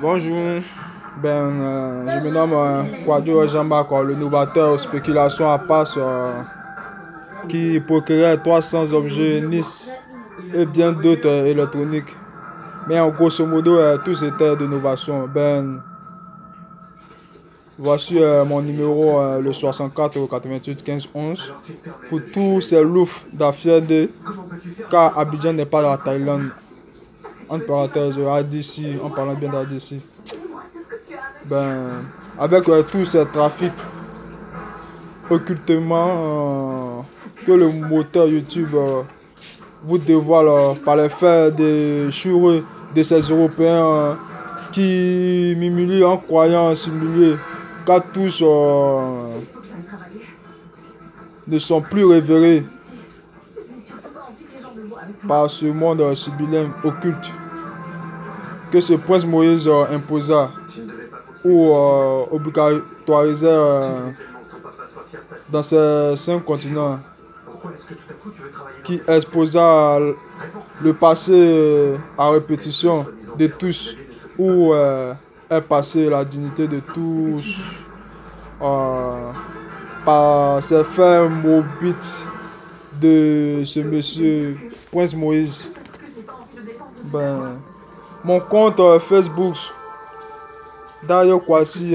Bonjour, je me nomme Kouadio Jean-Marc, le novateur spéculation à passe qui procréerait 300 objets Nice et bien d'autres électroniques. Mais en grosso modo, tous étaient de novation. Voici mon numéro, le 64 88 15 11. Pour tous ces loups d'affaires de car Abidjan n'est pas la Thaïlande. Entre parenthèses, ADC, en parlant bien d'ADC. Avec tout ce trafic occultement que le moteur YouTube vous dévoile par les faits des choureux de ces Européens qui m'humilient en croyant simuler car tous ne sont plus révérés par ce monde sibyllin occulte que ce prince Moïse imposa ou obligatorisait dans ces 5 continents qui exposa le passé à répétition de tous où est passée la dignité de tous par ces faits mobiles de ce monsieur Prince Moïse. Mon compte Facebook Dayo Kwasi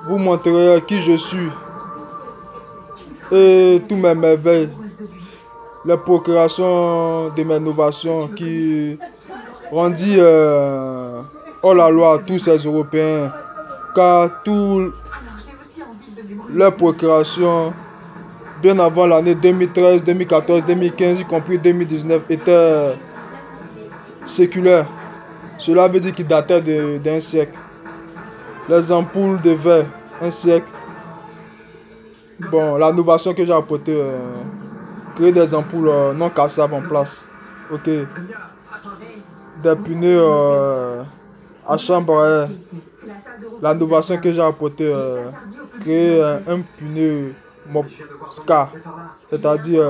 vous montrerai qui je suis et tous mes merveilles, les procréations de mes innovations qui rendit hors la loi à tous ces Européens, car toutes leurs procréations, bien avant l'année 2013, 2014, 2015, y compris 2019, étaient séculaires. Cela veut dire qu'ils dataient d'un siècle. Les ampoules de verre, un siècle. Bon, l'innovation que j'ai apportée, créer des ampoules non cassables en place. Ok. Des pneus à chambre à air. L'innovation que j'ai apportée, créer un pneu Ska, c'est-à-dire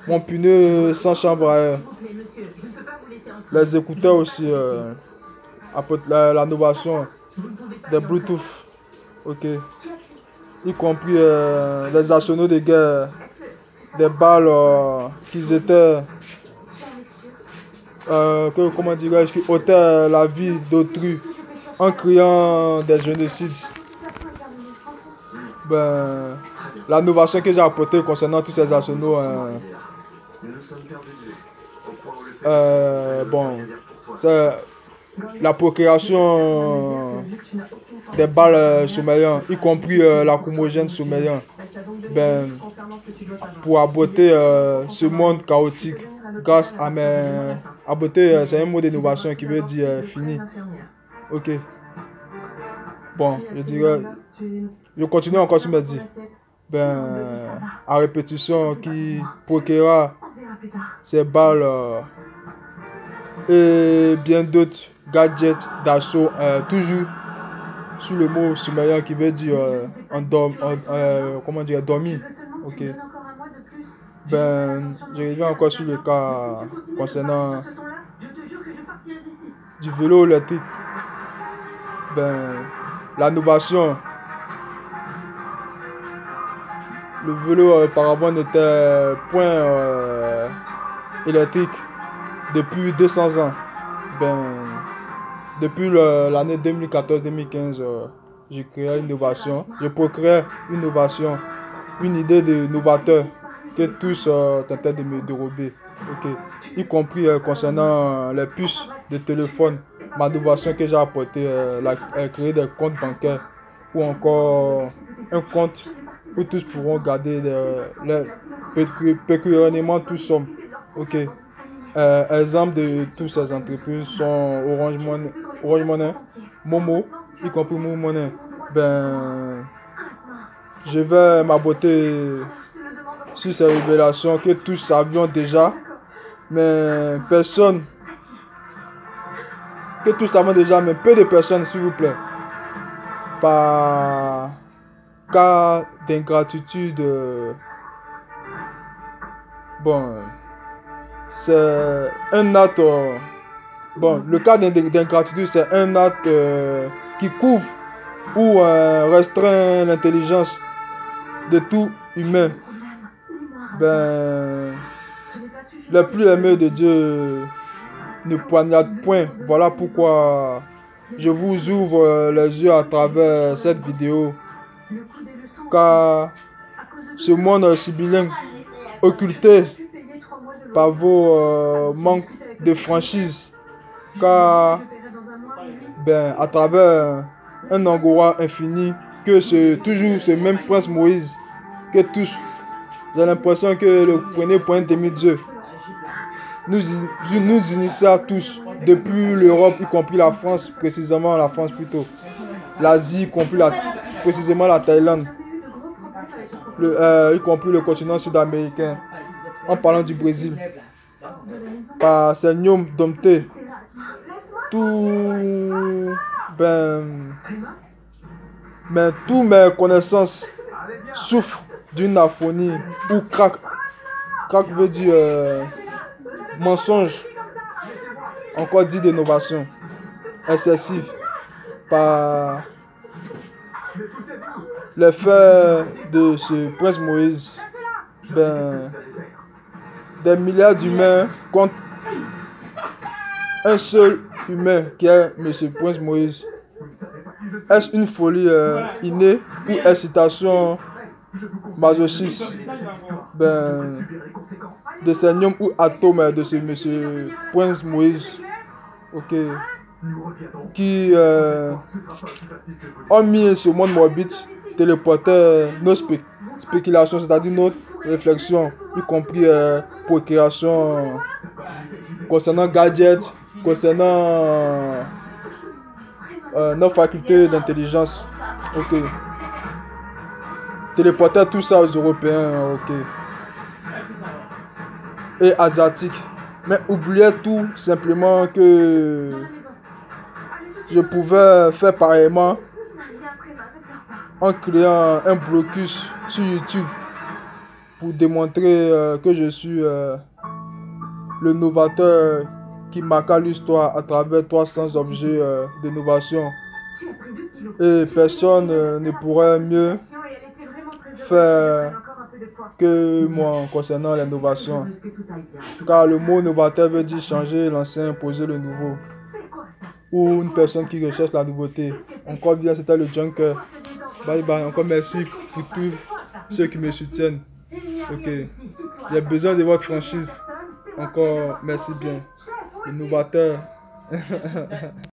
mon pneu sans chambre à air. Les écouteurs aussi, l'innovation des Bluetooth, ok, y compris les arsenaux de guerre, des balles qui étaient, comment dirais-je, qui ôtaient la vie d'autrui en créant des génocides. L'innovation que j'ai apportée concernant tous ces arsenaux, c'est la procréation des balles sommeillantes, y compris lacrymogène sommeillant, pour aborder ce monde chaotique grâce à mes... Aborder, c'est un mot d'innovation qui veut dire fini. Ok. Bon, je dirais... Je continue encore sur mes dit. À répétition qui procurera ces balles et bien d'autres gadgets d'assaut, toujours sur le mot sommeillant qui veut dire comment dire, dormir. Ok. Je reviens encore sur le cas concernant du vélo électrique. L'innovation. Le vélo auparavant n'était point électrique depuis 200 ans. Depuis l'année 2014-2015, j'ai créé une innovation. Je procréé une innovation, une idée de novateur que tous tentaient de me dérober. Ok. Y compris concernant les puces de téléphone. Ma innovation que j'ai apportée, créer des comptes bancaires ou encore un compte où tous pourront garder pécuniairement tous sommes. Ok. Exemple de toutes ces entreprises sont Orange Money, Momo, y compris Momo Money. Je vais m'aboter sur ces révélations que tous savions déjà, mais personne, que tous savons déjà, mais peu de personnes, s'il vous plaît, par cas d'ingratitude. C'est un acte Bon, le cas d'ingratitude, c'est un acte qui couvre ou restreint l'intelligence de tout humain. Ben, le plus aimé de Dieu ne poignarde point. Voilà pourquoi je vous ouvre les yeux à travers cette vidéo. Car ce monde sibyllin, occulté par vos manques de franchise, car ben, à travers un angora infini, que c'est toujours ce même prince Moïse, que tous, j'ai l'impression que le prenez pour un demi-dieu. Nous initie à tous, depuis l'Europe, y compris la France, précisément la France plutôt, l'Asie, y compris précisément la Thaïlande, y compris le continent sud-américain, en parlant du Brésil, par Seigneur Domté, tout, tous mes connaissances souffrent d'une aphonie ou crack. Crack veut dire mensonge, encore dit d'innovation excessive par l'effet de ce prince Moïse. Ben, des milliards d'humains contre un seul humain qui est M. Prince Moïse. Est-ce une folie innée ou incitation masochiste de Seigneur ou atome de ce M. Prince Moïse, ok, qui ont mis ce monde morbide, téléporter nos spéculations, c'est-à-dire notre réflexion, y compris procréation, concernant gadgets, concernant nos facultés d'intelligence, ok. Téléporter tout ça aux Européens, ok. Et asiatiques. Mais oubliez tout simplement que je pouvais faire pareillement en créant un blocus sur YouTube pour démontrer que je suis le novateur qui marqua l'histoire à travers 300 objets d'innovation. Et personne ne pourrait mieux faire que moi concernant l'innovation. Car le mot novateur veut dire changer l'ancien, imposer le nouveau. Ou une personne qui recherche la nouveauté. Encore bien, c'était le Junker. Bye bye, encore merci pour tous ceux qui me soutiennent. Ok, j'ai besoin de votre franchise. Encore merci bien. Le novateur.